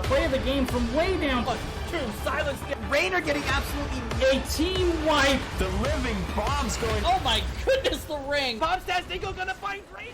play of the game from way down. True, silence. Rainer getting absolutely A team wipe. The living bomb's going. Oh my goodness, the ring. Bombs Dingo gonna find Rainer.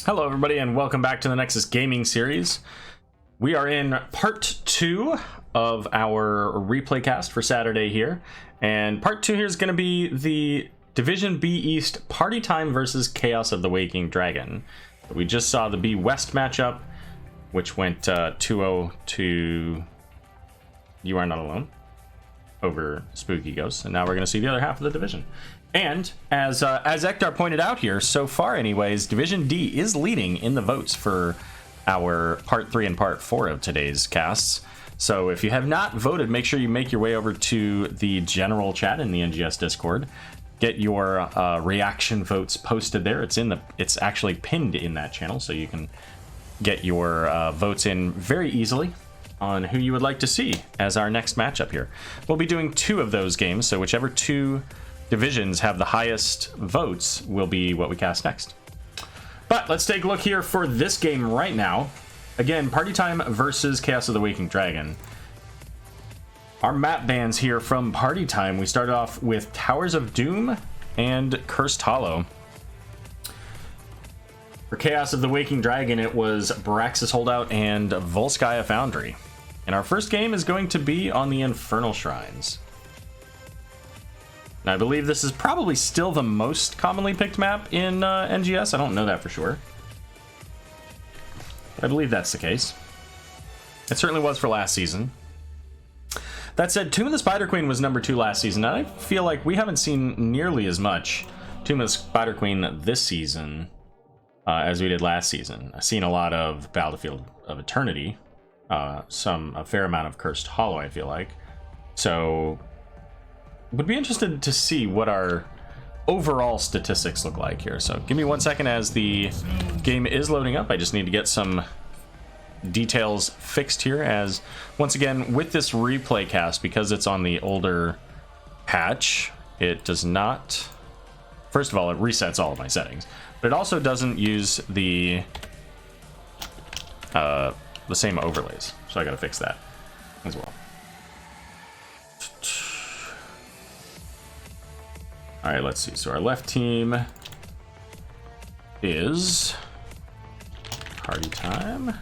Hello everybody and welcome back to the Nexus Gaming series. We are in part 2 of our replay cast for Saturday here. And part 2 here is going to be the Division B East Party Time versus Chaos of the Waking Dragon. We just saw the B West matchup, which went 2-0 to You Are Not Alone over Spooky Ghosts. And now we're going to see the other half of the division. And as Ektar pointed out here, so far anyways, Division D is leading in the votes for our Part 3 and Part 4 of today's casts. So if you have not voted, make sure you make your way over to the general chat in the NGS Discord. Get your reaction votes posted there. It's actually pinned in that channel, so you can get your votes in very easily on who you would like to see as our next matchup here. We'll be doing 2 of those games, so whichever 2 divisions have the highest votes will be what we cast next. But let's take a look here for this game right now. Again, Party Time versus Chaos of the Waking Dragon. Our map bans here from Party Time. We started off with Towers of Doom and Cursed Hollow. For Chaos of the Waking Dragon, it was Braxis Holdout and Volskaya Foundry. And our first game is going to be on the Infernal Shrines. Now, I believe this is probably still the most commonly picked map in NGS. I don't know that for sure, but I believe that's the case. It certainly was for last season. That said, Tomb of the Spider Queen was number 2 last season, and I feel like we haven't seen nearly as much Tomb of the Spider Queen this season as we did last season. I've seen a lot of Battlefield of Eternity, a fair amount of Cursed Hollow, I feel like. So would be interested to see what our overall statistics look like here. So give me 1 second as the game is loading up. I just need to get some details fixed here, as once again with this replay cast, because it's on the older patch, it does not, first of all, it resets all of my settings, but it also doesn't use the same overlays, so I gotta fix that as well. All right, let's see. So our left team is Party Time. And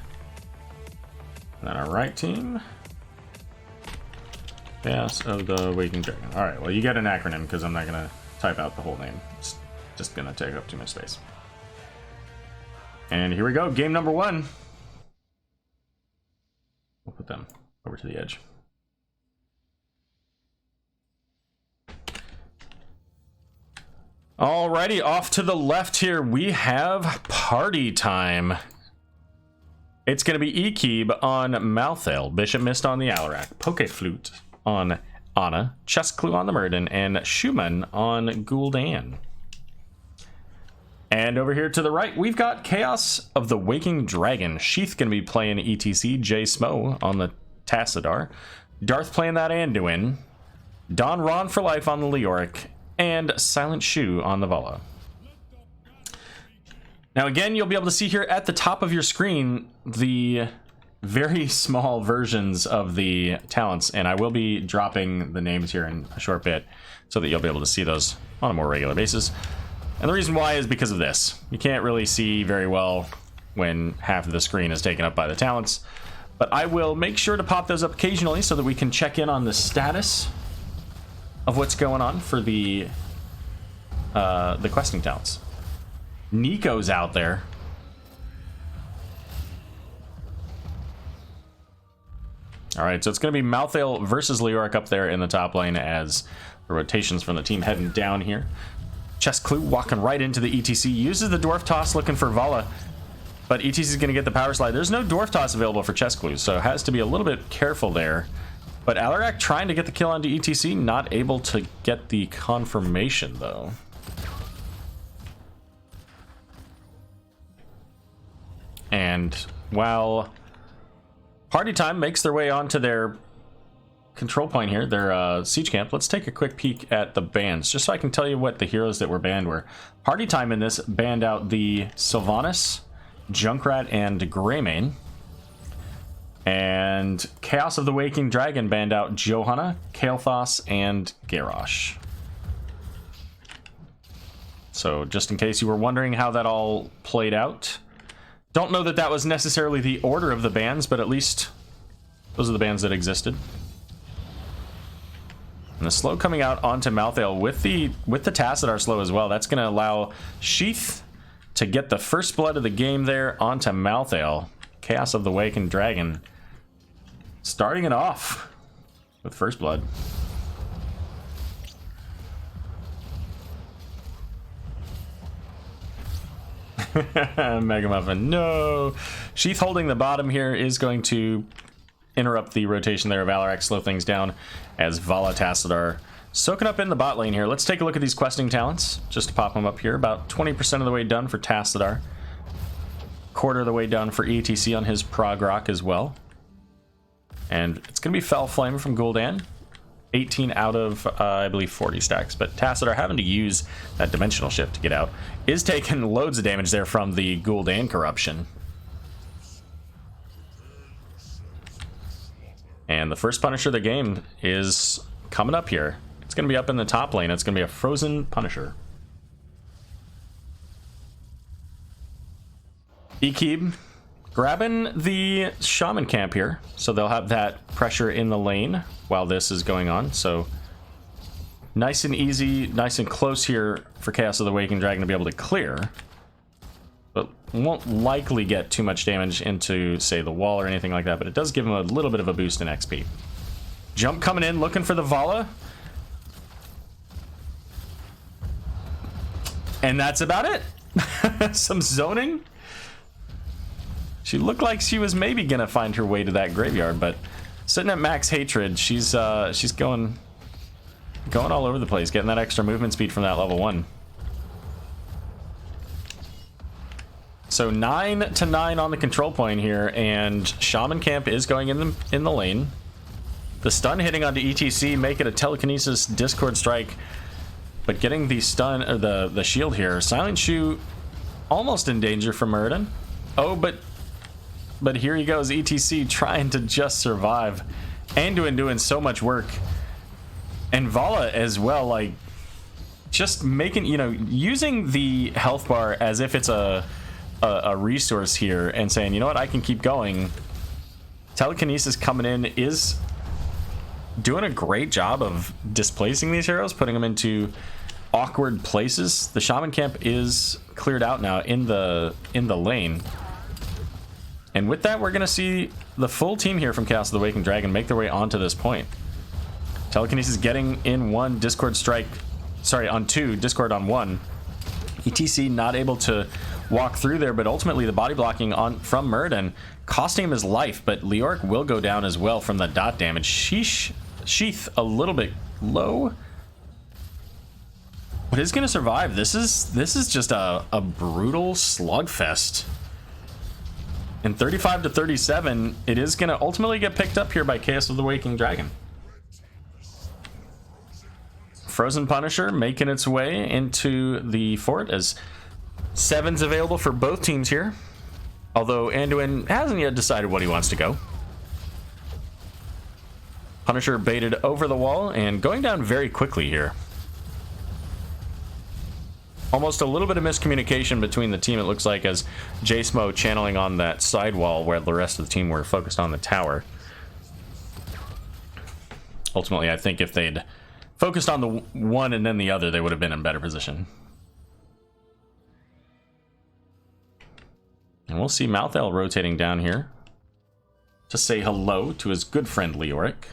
then our right team, Chaos of the Waking Dragon. All right, well, you get an acronym because I'm not going to type out the whole name. It's just going to take up too much space. And here we go. Game number 1. We'll put them over to the edge. Alrighty, off to the left here, we have Party Time. It's going to be Ekeb on Malthael, Bishop Mist on the Alarak, Poke Flute on Anna, Chest Clue on the Murden, and Schumann on Gul'dan. And over here to the right, we've got Chaos of the Waking Dragon. Sheath going to be playing ETC, Jay Smo on the Tassadar, Darth playing that Anduin, Don Ron for life on the Leoric, and Silent Shoe on the Vala. Now again, you'll be able to see here at the top of your screen the very small versions of the talents, and I will be dropping the names here in a short bit so that you'll be able to see those on a more regular basis. And the reason why is because of this. You can't really see very well when half of the screen is taken up by the talents, but I will make sure to pop those up occasionally so that we can check in on the status of what's going on for the questing talents. Nico's out there. All right, so it's going to be Malthael versus Leoric up there in the top lane as the rotations from the team heading down here. Chest Clue walking right into the ETC. Uses the Dwarf Toss looking for Vala. But ETC is going to get the Power Slide. There's no Dwarf Toss available for Chest Clue, so has to be a little bit careful there. But Alarak trying to get the kill onto ETC. Not able to get the confirmation, though. And while Party Time makes their way onto their control point here, their siege camp, let's take a quick peek at the bans, just so I can tell you what the heroes that were banned were. Party Time in this banned out the Sylvanas, Junkrat, and Greymane. And Chaos of the Waking Dragon banned out Johanna, Kael'thas, and Garrosh. So just in case you were wondering how that all played out, don't know that that was necessarily the order of the bans, but at least those are the bans that existed. And the slow coming out onto Malthael with the Tassadar slow as well. That's going to allow Sheath to get the first blood of the game there onto Malthael. Chaos of the Wakened Dragon starting it off with first blood. Mega Muffin, no. Sheath holding the bottom here is going to interrupt the rotation there of Alarak, slow things down as Vala Tassadar soaking up in the bot lane here. Let's take a look at these questing talents, just to pop them up here. About 20% of the way done for Tassadar. Quarter of the way done for ETC on his Prog Rock as well. And it's going to be Fell Flame from Gul'dan. 18 out of, I believe, 40 stacks. But Tassadar having to use that Dimensional Shift to get out is taking loads of damage there from the Gul'dan corruption. And the first Punisher of the game is coming up here. It's going to be up in the top lane. It's going to be a Frozen Punisher. Ekib grabbing the Shaman camp here. So they'll have that pressure in the lane while this is going on. So nice and easy, nice and close here for Chaos of the Waking Dragon to be able to clear. But won't likely get too much damage into, say, the wall or anything like that. But it does give him a little bit of a boost in XP. Jump coming in, looking for the Vala. And that's about it. Some zoning. She looked like she was maybe gonna find her way to that graveyard, but sitting at max hatred, she's going all over the place, getting that extra movement speed from that level 1. So 9 to 9 on the control point here, and Shaman Camp is going in the lane. The stun hitting onto ETC, make it a telekinesis Discord strike, but getting the stun or the shield here. Silent Shoe almost in danger from Muradin. Oh, but here he goes, ETC trying to just survive. Anduin doing so much work. And Vala as well, like, just making, you know, using the health bar as if it's a resource here and saying, you know what, I can keep going. Telekinesis coming in is doing a great job of displacing these heroes, putting them into awkward places. The Shaman camp is cleared out now in the lane. And with that, we're going to see the full team here from Chaos of the Waking Dragon make their way onto this point. Telekinesis getting in one, Discord strike, sorry, on 2, Discord on 1. ETC not able to walk through there, but ultimately the body blocking from Muradin costing him his life, but Leoric will go down as well from the dot damage. Sheath a little bit low, but is going to survive. This is just a brutal slugfest. And 35 to 37, it is going to ultimately get picked up here by Chaos of the Waking Dragon. Frozen Punisher making its way into the fort as 7's available for both teams here. Although Anduin hasn't yet decided what he wants to go. Punisher baited over the wall and going down very quickly here. Almost a little bit of miscommunication between the team, it looks like, as J-Smo channeling on that side wall where the rest of the team were focused on the tower. Ultimately, I think if they'd focused on the one and then the other, they would have been in better position. And we'll see Malthael rotating down here to say hello to his good friend Leoric.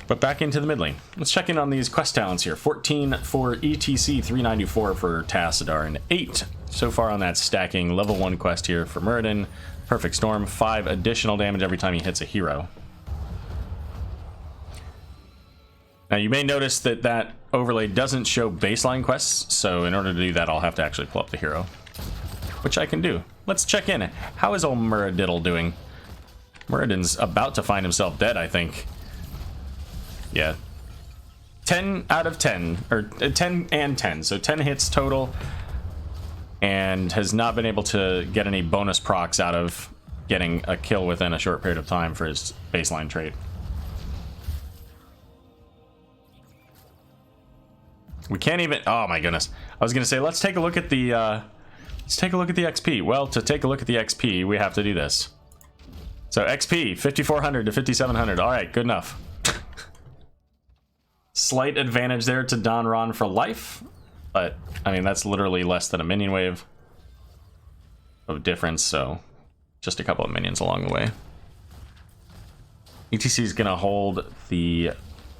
But back into the mid lane. Let's check in on these quest talents here. 14 for ETC, 394 for Tassadar, and 8 so far on that stacking level 1 quest here for Muradin. Perfect Storm, 5 additional damage every time he hits a hero. Now you may notice that that overlay doesn't show baseline quests, so in order to do that I'll have to actually pull up the hero, which I can do. Let's check in. How is old Muradiddle doing? Muradin's about to find himself dead, I think. Yeah. 10 out of 10, or 10 and 10, so 10 hits total, and has not been able to get any bonus procs out of getting a kill within a short period of time for his baseline trait. We can't even, oh my goodness. I was gonna say, let's take a look at the XP. Well, to take a look at the XP, we have to do this. So XP, 5,400 to 5,700. All right, good enough. Slight advantage there to Don Ron for life, but I mean, that's literally less than a minion wave of difference, so just a couple of minions along the way. ETC is gonna hold the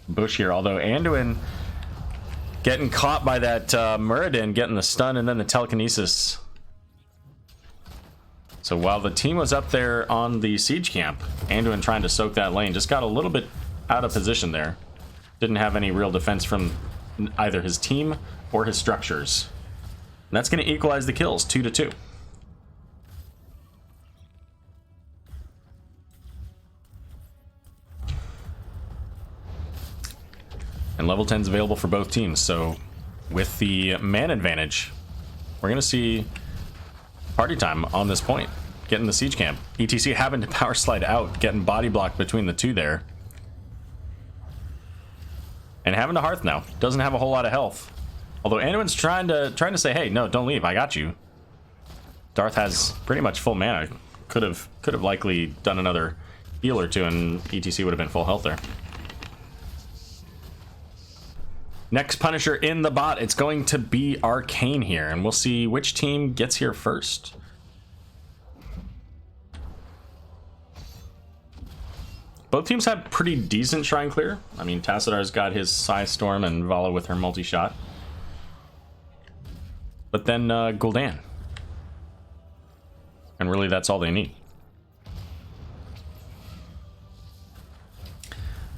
bush here, although Anduin getting caught by that Muradin, getting the stun and then the telekinesis. So while the team was up there on the siege camp, Anduin trying to soak that lane, just got a little bit out of position there. Didn't have any real defense from either his team or his structures. And that's going to equalize the kills, 2-2. And level 10 is available for both teams, so with the man advantage, we're going to see party time on this point, getting the siege camp. ETC having to power slide out, getting body blocked between the two there. And having to Hearth now. Doesn't have a whole lot of health. Although Anduin's trying to say, hey, no, don't leave, I got you. Darth has pretty much full mana. Could have likely done another heal or two and ETC would have been full health there. Next Punisher in the bot, it's going to be Arcane here, and we'll see which team gets here first. Both teams have pretty decent Shrine Clear. I mean, Tassadar's got his Psy Storm and Vala with her multi-shot. But then Gul'dan. And really that's all they need.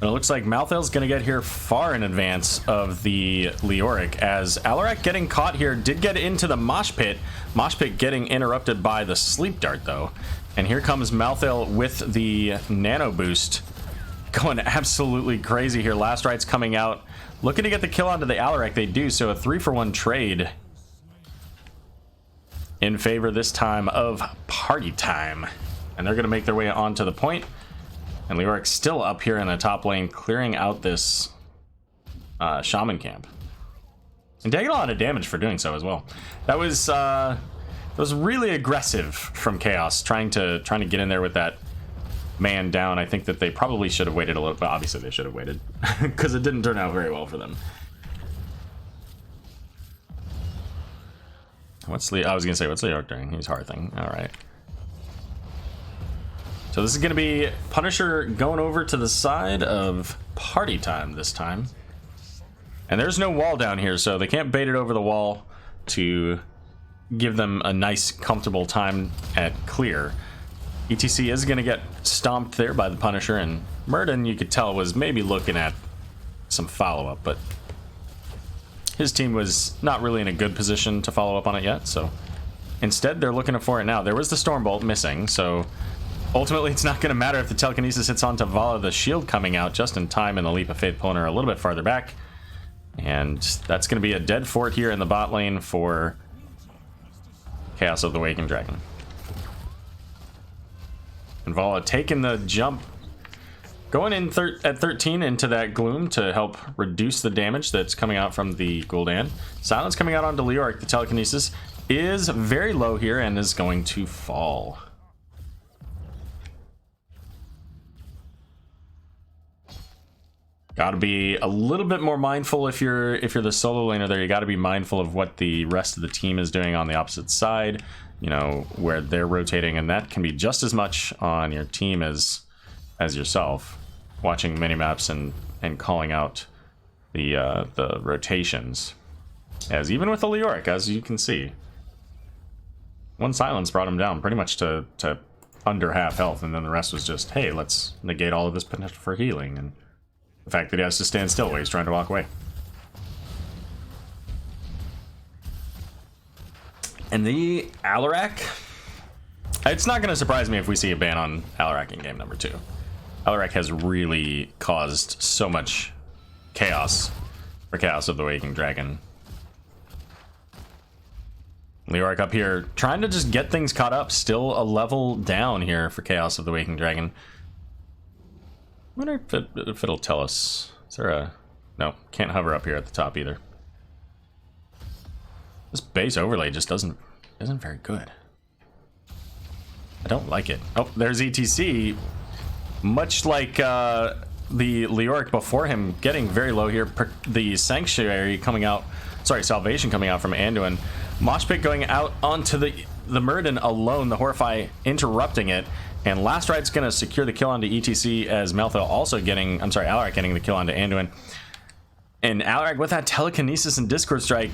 But it looks like Malthael's going to get here far in advance of the Leoric, as Alarak getting caught here did get into the Mosh Pit. Mosh Pit getting interrupted by the Sleep Dart, though. And here comes Malthael with the Nano Boost. Going absolutely crazy here. Last Right's coming out. Looking to get the kill onto the Alarak. They do, so a 3-for-1 trade in favor this time of Party Time. And they're going to make their way onto the point. And Leoric's still up here in the top lane, clearing out this Shaman camp. And taking a lot of damage for doing so as well. That was really aggressive from Chaos, trying to get in there with that man down. I think that they probably should have waited a little, but obviously they should have waited, because it didn't turn out very well for them. I was gonna say, what's Leoric doing? He's Hearthing. All right. So this is going to be Punisher going over to the side of Party Time this time. And there's no wall down here, so they can't bait it over the wall to give them a nice, comfortable time at clear. ETC is going to get stomped there by the Punisher, and Muradin, you could tell, was maybe looking at some follow-up, but his team was not really in a good position to follow up on it yet, so instead they're looking for it now. There was the Stormbolt missing, so ultimately, it's not going to matter if the telekinesis hits onto Vala, the shield coming out just in time, and the Leap of Faith pulling her a little bit farther back. And that's going to be a dead fort here in the bot lane for Chaos of the Waking Dragon. And Vala taking the jump, going in at 13 into that Gloom to help reduce the damage that's coming out from the Gul'dan. Silence coming out onto Leoric. The telekinesis is very low here and is going to fall. Got to be a little bit more mindful if you're the solo laner there. You got to be mindful of what the rest of the team is doing on the opposite side, you know, where they're rotating, and that can be just as much on your team as yourself. watching minimaps and calling out the rotations. As even with the Leoric, as you can see, one silence brought him down pretty much to under half health, and then the rest was just, hey, let's negate all of this potential for healing, and the fact that he has to stand still while he's trying to walk away. And the Alarak, it's not going to surprise me if we see a ban on Alarak in game number 2. Alarak has really caused so much chaos for Chaos of the Waking Dragon. Leoric up here trying to just get things caught up. Still a level down here for Chaos of the Waking Dragon. I wonder if it'll tell us. Is there a... No, can't hover up here at the top either. This base overlay just isn't very good. I don't like it. Oh, there's ETC. Much like the Leoric before him, getting very low here. The Sanctuary coming out... Sorry, Salvation coming out from Anduin. Moshpit going out onto the Muradin alone, the Horrify interrupting it, and Last Right's gonna secure the kill onto ETC as Malthael also getting, I'm sorry, Alarak getting the kill onto Anduin. And Alarak with that Telekinesis and Discord Strike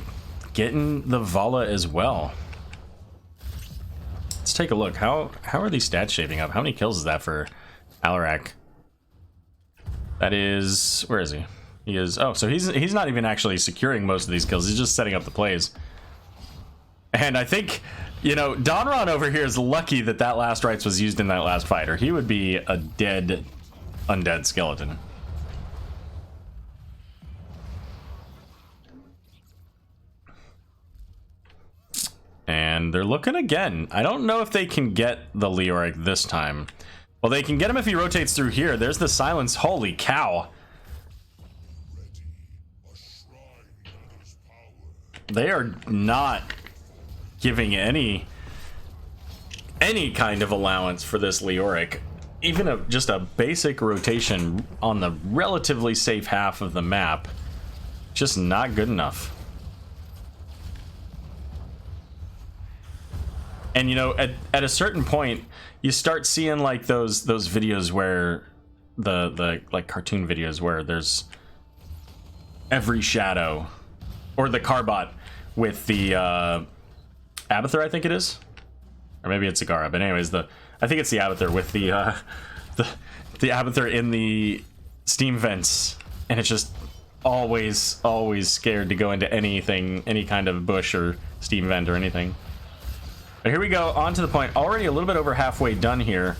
getting the Vala as well. Let's take a look. How are these stats shaping up? How many kills is that for Alarak? That is, where is he? He is, oh, so he's not even actually securing most of these kills. He's just setting up the plays. And I think, you know, Donron over here is lucky that that Last Rites was used in that last fight, or he would be a dead, undead skeleton. And they're looking again. I don't know if they can get the Leoric this time. Well, they can get him if he rotates through here. There's the silence. Holy cow. They are not giving any kind of allowance for this Leoric. Even just a basic rotation on the relatively safe half of the map, just not good enough. And you know, at a certain point, you start seeing like those videos where the like cartoon videos where there's every shadow, or the Carbot with the Abathur, I think it is, or maybe it's Zagara, but anyways, I think it's the Abathur with the Abathur in the steam vents, and it's just always scared to go into anything, any kind of bush or steam vent or anything. But here we go, on to the point. Already a little bit over halfway done here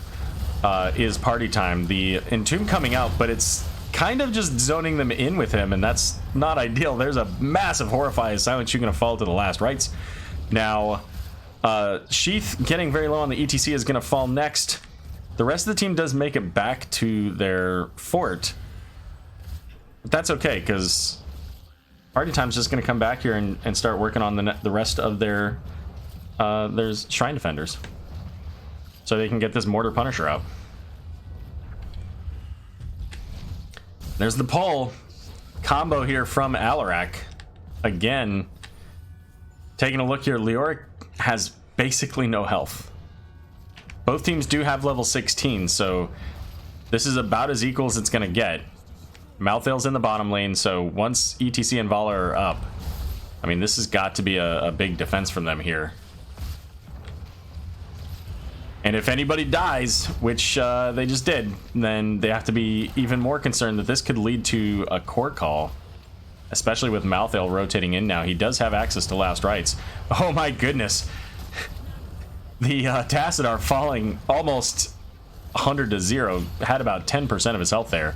is party time. The Entomb coming out, but it's kind of just zoning them in with him, and that's not ideal. There's a massive Horrify. Silent Shoe gonna fall to the Last Rites. Now, Sheath getting very low on the ETC is gonna fall next. The rest of the team does make it back to their fort. But that's okay, because party time's just gonna come back here and start working on the rest of their there's Shrine Defenders, so they can get this Mortar Punisher out. There's the pull combo here from Alarak. Again, taking a look here, Leoric has basically no health. Both teams do have level 16, so this is about as equal as it's gonna get. Malthael's in the bottom lane, so once ETC and Vala are up, I mean, this has got to be a big defense from them here. And if anybody dies, which they just did, then they have to be even more concerned that this could lead to a core call, especially with Malthael rotating in now. He does have access to Last Rites. Oh my goodness. The Tassadar falling almost 100 to 0, had about 10% of his health there.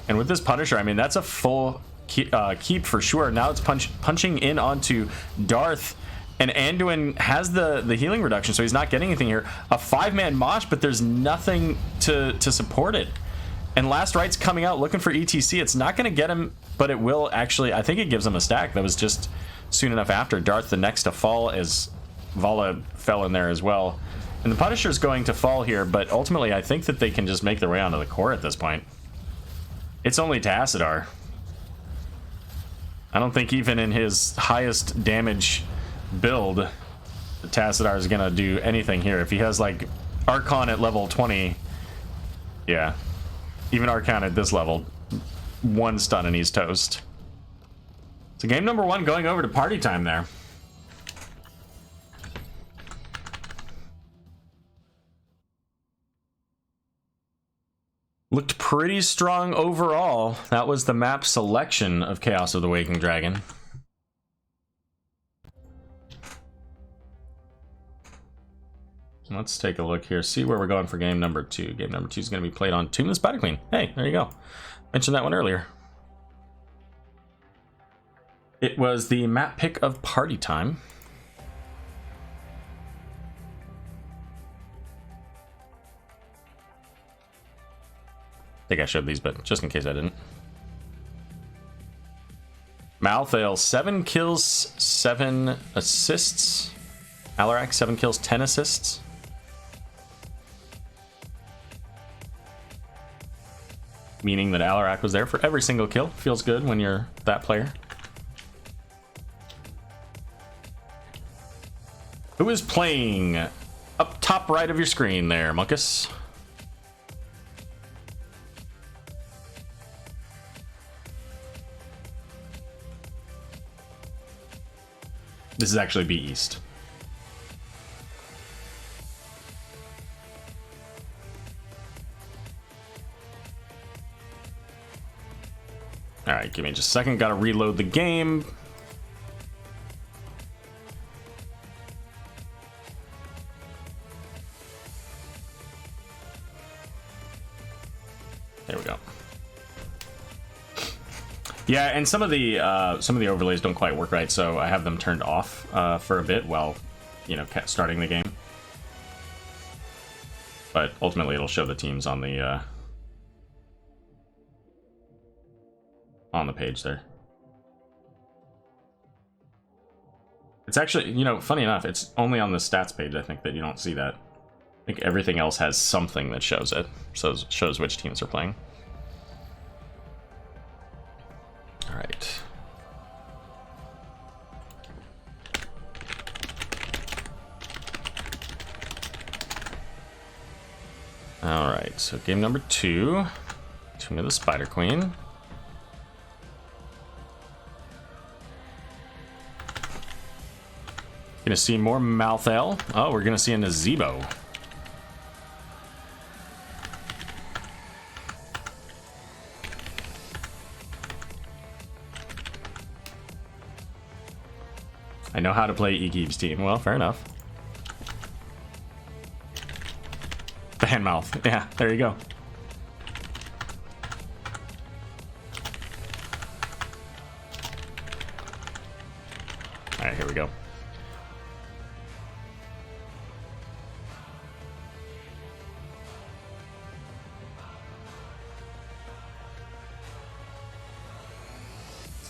And with this Punisher, I mean, that's a full keep for sure. Now it's punching in onto Darth. And Anduin has the healing reduction, so he's not getting anything here. A 5-man mosh, but there's nothing to support it. And Last Rites coming out looking for ETC. It's not going to get him, but it will actually. I think it gives him a stack. That was just soon enough after. Darth the next to fall as Vala fell in there as well. And the Punisher's going to fall here, but ultimately I think that they can just make their way onto the core at this point. It's only Tassadar. I don't think even in his highest damage build, the Tassadar is gonna do anything here. If he has like Archon at level 20, Yeah. Even Arcana at this level, 1 stun and he's toast. So game number 1 going over to party time there. Looked pretty strong overall. That was the map selection of Chaos of the Waking Dragon. Let's take a look here, see where we're going for game number 2. Game number 2 is going to be played on Tomb of the Spider Queen. Hey, there you go. Mentioned that one earlier. It was the map pick of Party Time. I think I showed these, but just in case I didn't. Malthael, 7 kills, 7 assists. Alarak, 7 kills, 10 assists. Meaning that Alarak was there for every single kill. Feels good when you're that player. Who is playing? Up top right of your screen there, Munkus. This is actually B East. Alright, give me just a second. Gotta reload the game. There we go. Yeah, and some of the overlays don't quite work right, so I have them turned off for a bit while, you know, starting the game. But ultimately, it'll show the teams on the page there. It's actually, you know, funny enough, it's only on the stats page, I think, that you don't see that. I think everything else has something that shows it, so it shows which teams are playing. All right. All right, so game number 2, Tomb of the Spider Queen. Gonna see more Malthael. Oh, we're gonna see a Nazebo. I know how to play Egeeb's team. Well, fair enough. The hand mouth. Yeah, there you go. All right, here we go.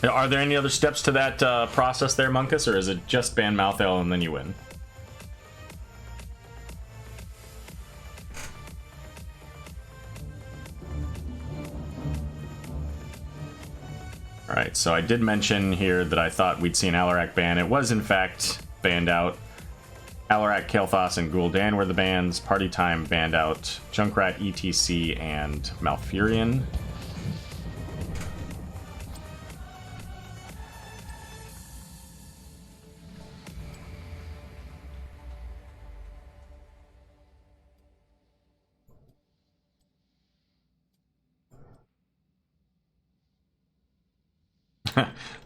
Are there any other steps to that process there, Munkus, or is it just ban Malthael and then you win? Alright, so I did mention here that I thought we'd see an Alarak ban. It was, in fact, banned out. Alarak, Kael'thas, and Gul'dan were the bans. Party Time banned out Junkrat, ETC, and Malfurion.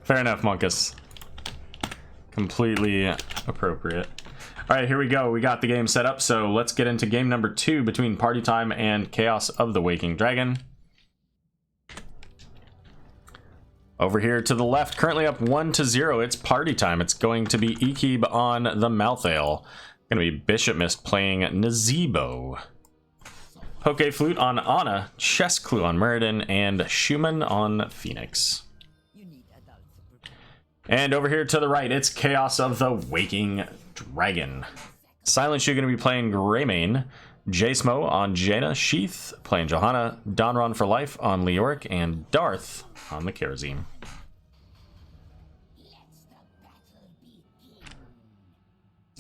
Fair enough, Munkus. Completely appropriate. All right, here we go. We got the game set up, so let's get into game number 2 between Party Time and Chaos of the Waking Dragon. Over here to the left, currently up 1-0, it's Party Time. It's going to be Egeeb on the Malthael. Going to be Bishop Mist playing Nazebo. Poke Flute on Ana, Chess Clue on Muradin, and Schumann on Phoenix. And over here to the right, it's Chaos of the Waking Dragon. Silent Shoe going to be playing Greymane, Jasmo on Jaina, Sheath playing Johanna, Donron for Life on Leoric, and Darth on the Kharazim.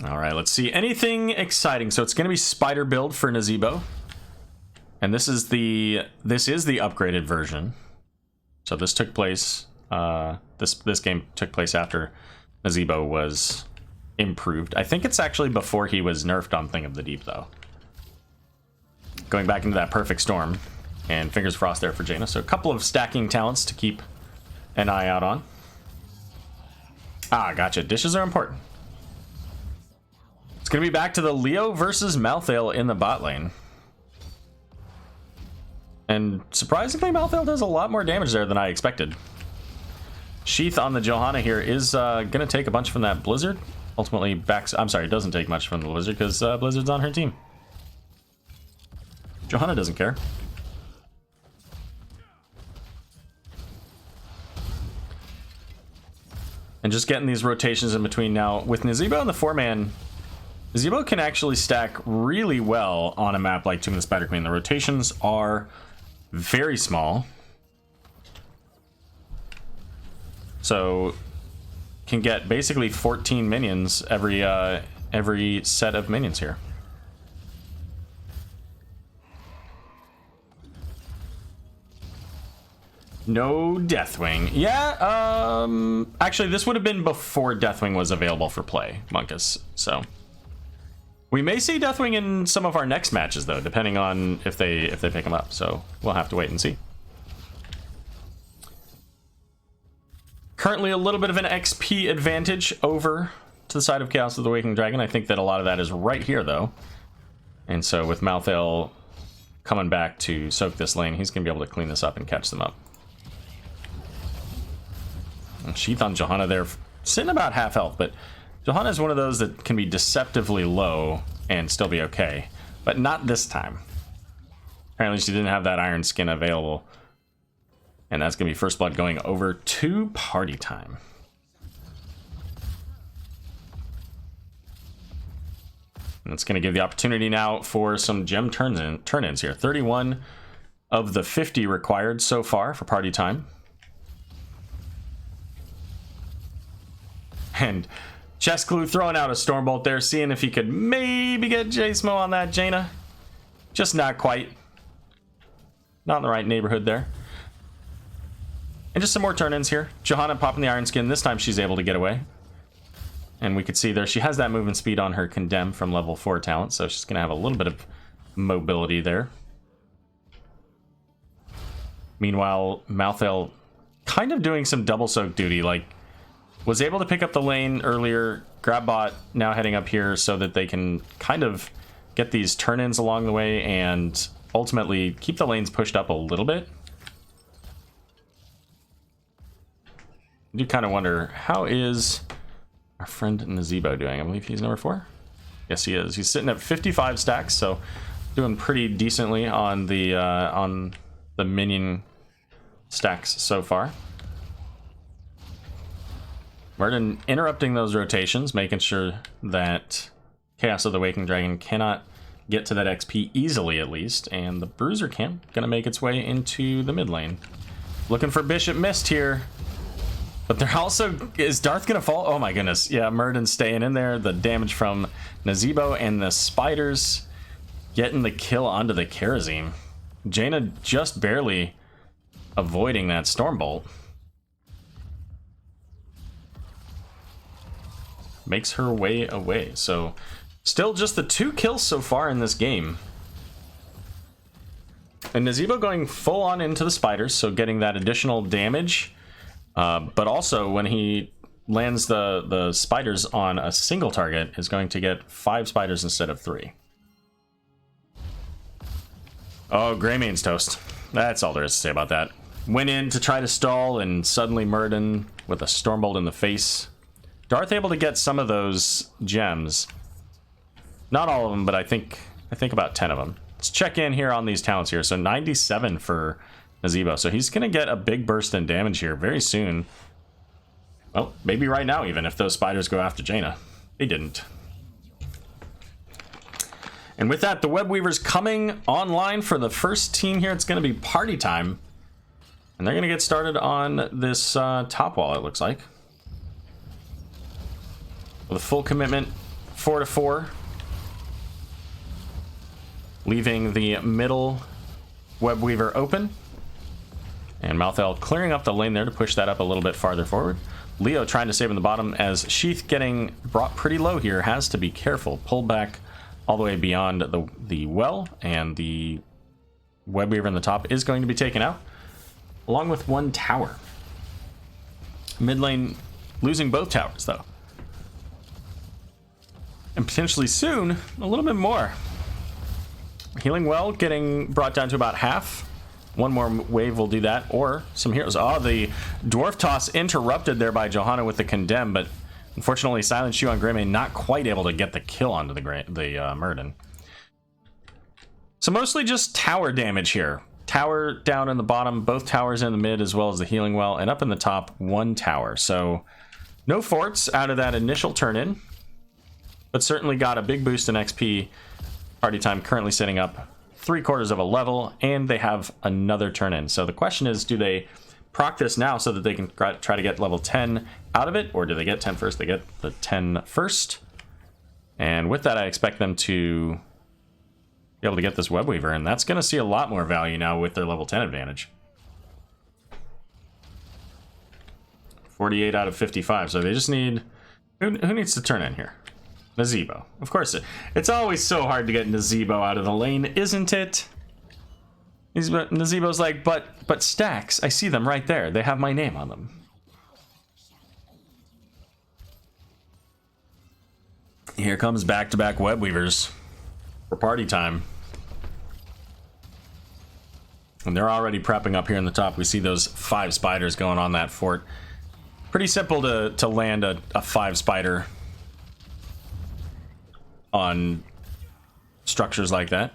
All right, let's see. Anything exciting? So it's going to be Spider build for Nazebo. And this is the upgraded version. So this took place, this game took place after Nazebo was improved. I think it's actually before he was nerfed on Thing of the Deep, though. Going back into that perfect storm, and Fingers Frost there for Jaina. So a couple of stacking talents to keep an eye out on. Ah, gotcha. Dishes are important. It's going to be back to the Leo versus Malthael in the bot lane. And surprisingly, Malthael does a lot more damage there than I expected. Sheath on the Johanna here is going to take a bunch from that Blizzard. Ultimately backs... I'm sorry, it doesn't take much from the Blizzard because Blizzard's on her team. Johanna doesn't care. And just getting these rotations in between now. With Nazebo and the 4-man, Nazebo can actually stack really well on a map like Tomb of the Spider Queen. The rotations are very small. So can get basically 14 minions every set of minions here. No Deathwing. Yeah, actually this would have been before Deathwing was available for play, Monkus. So we may see Deathwing in some of our next matches though, depending on if they pick him up. So we'll have to wait and see. Currently a little bit of an XP advantage over to the side of Chaos of the Waking Dragon. I think that a lot of that is right here though. And so with Malthael coming back to soak this lane, he's gonna be able to clean this up and catch them up. And Sheath on Johanna there, sitting about half health, but Johanna is one of those that can be deceptively low and still be okay, but not this time. Apparently she didn't have that iron skin available, and that's gonna be First Blood going over to party time. And it's gonna give the opportunity now for some gem turn-ins here. 31 of the 50 required so far for party time. And Chessclue throwing out a Stormbolt there, seeing if he could maybe get J-Smo on that Jaina. Just not quite. Not in the right neighborhood there. And just some more turn-ins here. Johanna popping the Iron Skin. This time she's able to get away. And we could see there, she has that movement speed on her Condemn from level 4 talent, so she's going to have a little bit of mobility there. Meanwhile, Malthael kind of doing some double soak duty, like was able to pick up the lane earlier. Grabbot now heading up here so that they can kind of get these turn-ins along the way and ultimately keep the lanes pushed up a little bit. I do kind of wonder, how is our friend Nazebo doing? I believe he's number 4. Yes, he is. He's sitting at 55 stacks, so doing pretty decently on the minion stacks so far. Murden interrupting those rotations, making sure that Chaos of the Waking Dragon cannot get to that XP easily, at least. And the Bruiser Camp gonna make its way into the mid lane. Looking for Bishop Mist here. But they're also... Is Darth gonna fall? Oh my goodness. Yeah, Murden staying in there. The damage from Nazebo and the spiders getting the kill onto the Kerosene. Jaina just barely avoiding that Stormbolt. Makes her way away. So still just the 2 kills so far in this game. And Nazebo going full on into the spiders, so getting that additional damage. But also when he lands the spiders on a single target, is going to get 5 spiders instead of 3. Oh, Greymane's toast. That's all there is to say about that. Went in to try to stall, and suddenly Murden with a Stormbolt in the face. Darth able to get some of those gems. Not all of them, but I think about 10 of them. Let's check in here on these talents here. So 97 for Nazebo. So he's going to get a big burst in damage here very soon. Well, maybe right now even, if those spiders go after Jaina. They didn't. And with that, the Web Weaver's coming online for the first team here. It's going to be party time. And they're going to get started on this top wall, it looks like. With a full commitment, 4-4. Leaving the middle Web Weaver open. And Malthel clearing up the lane there to push that up a little bit farther forward. Leo trying to save in the bottom as Sheath getting brought pretty low here. Has to be careful. Pulled back all the way beyond the well, and the Web Weaver in the top is going to be taken out, along with one tower. Mid lane losing both towers though. And potentially soon, a little bit more. Healing Well getting brought down to about half. One more wave will do that, or some heroes. Oh, the Dwarf Toss interrupted there by Johanna with the Condemn, but unfortunately Silent Shoe on Greymane not quite able to get the kill onto the Murden. So mostly just tower damage here. Tower down in the bottom, both towers in the mid, as well as the Healing Well, and up in the top, one tower. So no forts out of that initial turn-in, but certainly got a big boost in XP. Party Time currently sitting up 3/4 of a level, and they have another turn-in. So the question is, do they proc this now so that they can try to get level 10 out of it, or do they get 10 first? They get the 10 first. And with that, I expect them to be able to get this Web Weaver, and that's going to see a lot more value now with their level 10 advantage. 48 out of 55, so they just need... Who needs to turn in here? Nazebo. Of course, it's always so hard to get Nazebo out of the lane, isn't it? Nazebo's like, but stacks, I see them right there. They have my name on them. Here comes back-to-back Web Weavers for Party Time. And they're already prepping up here in the top. We see those 5 spiders going on that fort. Pretty simple to land a 5 spider on structures like that.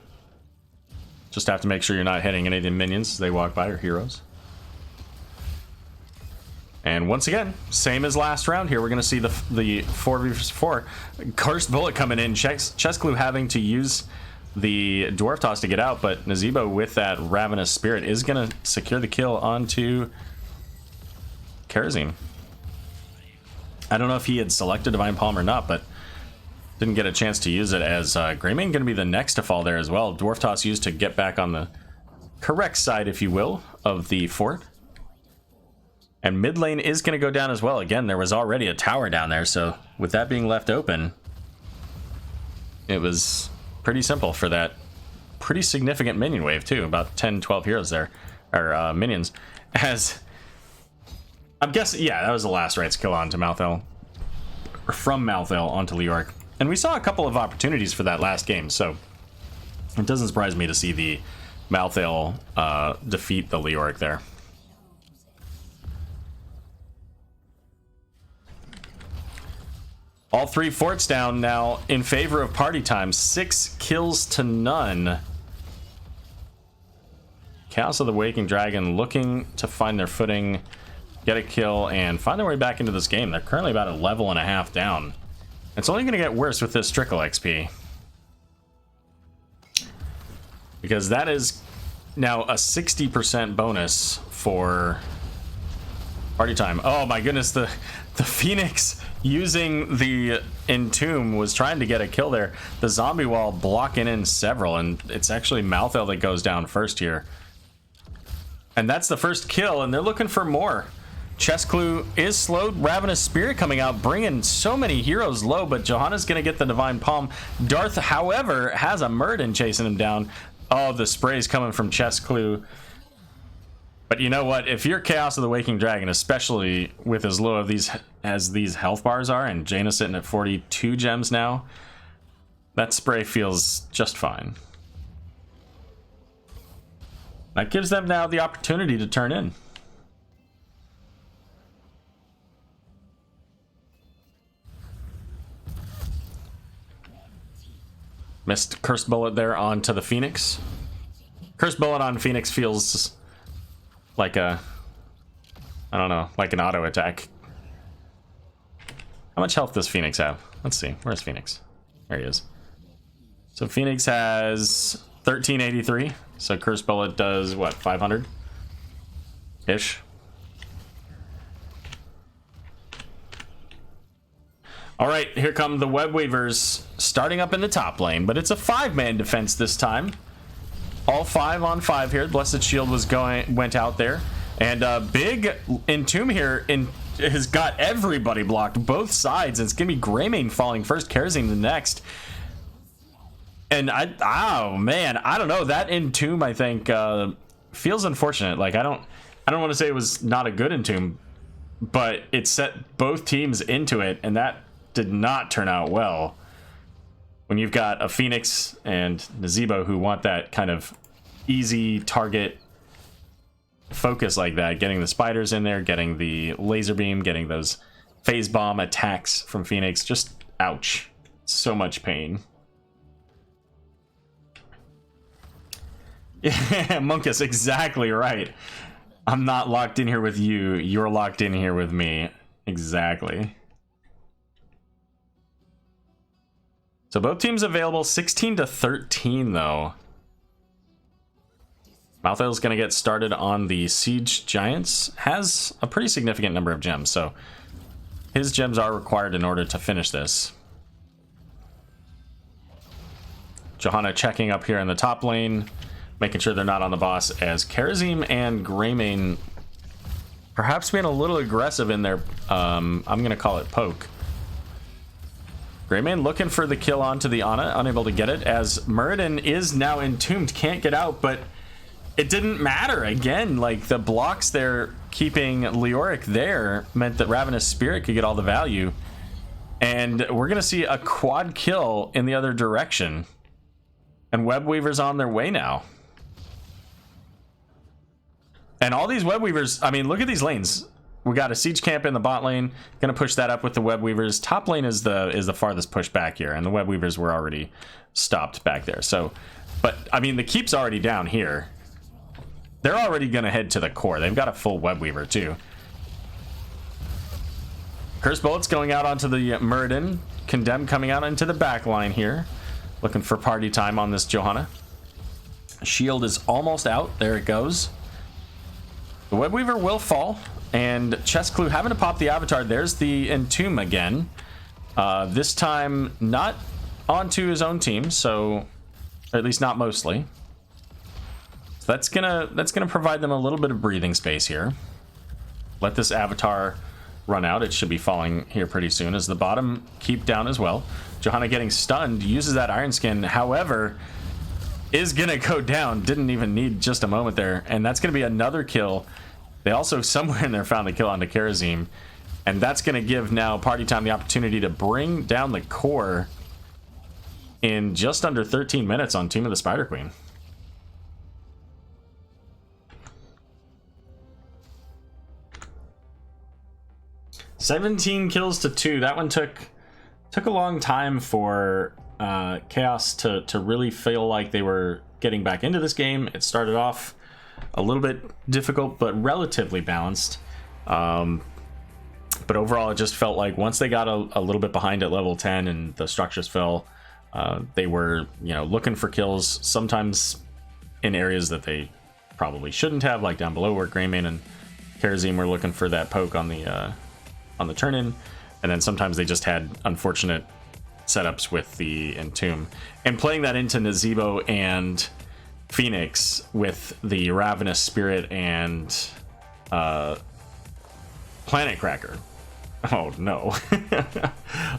Just have to make sure you're not hitting any of the minions as they walk by, or heroes. And once again, same as last round here, we're going to see the 4v4 Cursed Bullet coming in. Chessclue having to use the Dwarf Toss to get out, but Nazebo with that Ravenous Spirit is going to secure the kill onto Karazim. I don't know if he had selected Divine Palm or not, but didn't get a chance to use it, as Greymane going to be the next to fall there as well. Dwarf Toss used to get back on the correct side, if you will, of the fort. And mid lane is going to go down as well. Again, there was already a tower down there, so with that being left open, it was pretty simple for that pretty significant minion wave too. About 10-12 heroes there, or minions. As I'm guessing, yeah, that was the last rights kill onto Malthel, or from Malthel onto Leoric. And we saw a couple of opportunities for that last game, so it doesn't surprise me to see the Malthel defeat the Leoric there. All 3 forts down now in favor of Party Time. 6 kills to none. Chaos of the Waking Dragon looking to find their footing, get a kill, and find their way back into this game. They're currently about a level and a half down. It's only going to get worse with this Trickle XP, because that is now a 60% bonus for Party Time. Oh my goodness, the Phoenix using the Entomb was trying to get a kill there. The zombie wall blocking in several, and it's actually Malthel that goes down first here. And that's the first kill, and they're looking for more. Chessclue is slowed. Ravenous Spirit coming out, bringing so many heroes low, but Johanna's going to get the Divine Palm. Darth, however, has a Murden chasing him down. Oh, the spray's coming from Chessclue. But you know what? If you're Chaos of the Waking Dragon, especially with as low of these as these health bars are, and Jaina sitting at 42 gems now, that spray feels just fine. That gives them now the opportunity to turn in. Missed Cursed Bullet there onto the Phoenix. Cursed Bullet on Phoenix feels like a, I don't know, like an auto attack. How much health does Phoenix have? Let's see. Where's Phoenix? There he is. So Phoenix has 1383. So Cursed Bullet does what, 500 ish? All right, here come the Web Weavers starting up in the top lane, but it's a 5-man defense this time. all 5 on 5 here. Blessed Shield went out there, and big Entomb here has got everybody blocked, both sides. It's gonna be Greymane falling first, Karazim the next. And oh man, I don't know, that Entomb I think feels unfortunate. Like I don't want to say it was not a good Entomb, but it set both teams into it, and that did not turn out well. When you've got a Phoenix and Nazeebo who want that kind of easy target focus like that, getting the spiders in there, getting the laser beam, getting those phase bomb attacks from Phoenix, just ouch. So much pain. Yeah, Monkus, exactly right. I'm not locked in here with you. You're locked in here with me. Exactly. So both teams available, 16-13 though. Malthael's going to get started on the Siege Giants. Has a pretty significant number of gems, so his gems are required in order to finish this. Johanna checking up here in the top lane, making sure they're not on the boss, as Karazim and Greymane perhaps being a little aggressive in their, I'm going to call it poke. Greymane looking for the kill onto the Ana, unable to get it, as Muradin is now entombed, can't get out, but it didn't matter. Again, like the blocks there keeping Leoric there meant that Ravenous Spirit could get all the value, and we're going to see a quad kill in the other direction, and Web Weaver's on their way now. And all these Web Weavers, I mean, look at these lanes. We got a siege camp in the bot lane. Gonna push that up with the Web Weavers. Top lane is the farthest push back here, and the Web Weavers were already stopped back there. So, but I mean, the keep's already down here. They're already gonna head to the core. They've got a full Web Weaver too. Curse Bullets going out onto the Muradin. Condemn coming out into the back line here. Looking for party time on this Johanna. Shield is almost out. There it goes. The Web Weaver will fall. And Chest Clue having to pop the Avatar. There's the Entomb again. This time not onto his own team, so, or at least not mostly. So that's gonna provide them a little bit of breathing space here. Let this Avatar run out. It should be falling here pretty soon, as the bottom keep down as well. Johanna getting stunned, uses that Iron Skin, however, is gonna go down. Didn't even need just a moment there, and that's gonna be another kill. They also somewhere in there found the kill onto Karazim, and that's going to give now Party Time the opportunity to bring down the core in just under 13 minutes on Team of the Spider Queen. $17 kills to 2. That one took a long time for Chaos to really feel like they were getting back into this game. It started off a little bit difficult, but relatively balanced. But overall, it just felt like once they got a little bit behind at level 10 and the structures fell, they were, you know, looking for kills, sometimes in areas that they probably shouldn't have, like down below where Greymane and Karazim were looking for that poke on the turn-in, and then sometimes they just had unfortunate setups with the Entomb. And playing that into Nazeebo and Phoenix with the Ravenous Spirit and Planet Cracker. Oh no.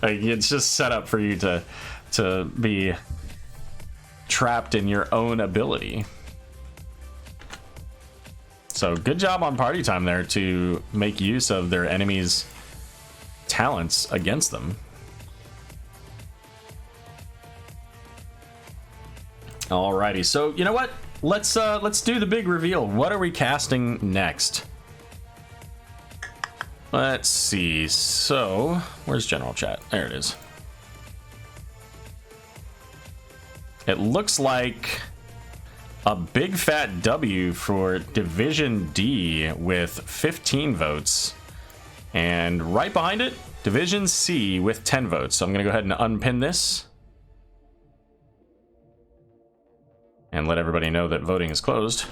Like, it's just set up for you to be trapped in your own ability. So good job on Party Time there to make use of their enemies' talents against them. Alrighty, so you know what? Let's do the big reveal. What are we casting next? Let's see. So, where's general chat? There it is. It looks like a big fat W for Division D with 15 votes. And right behind it, Division C with 10 votes. So I'm going to go ahead and unpin this and let everybody know that voting is closed.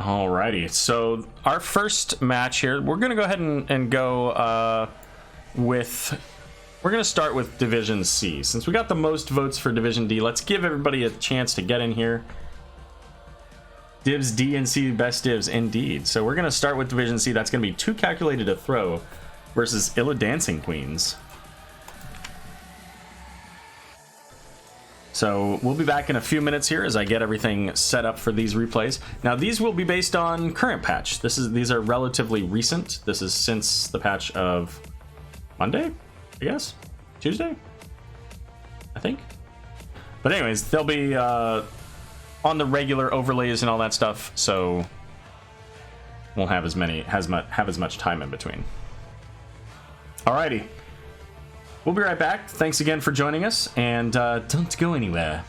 Alrighty, so our first match here, we're gonna go ahead and go with. We're gonna start with Division C. Since we got the most votes for Division D, let's give everybody a chance to get in here. Divs D and C, best divs indeed. So we're gonna start with Division C. That's gonna be 2 calculated to throw versus Illa Dancing Queens. So we'll be back in a few minutes here as I get everything set up for these replays. Now these will be based on current patch. These are relatively recent. This is since the patch of Monday, I guess? Tuesday? I think. But anyways, they'll be on the regular overlays and all that stuff, so won't have as much time in between. Alrighty. We'll be right back. Thanks again for joining us, and don't go anywhere.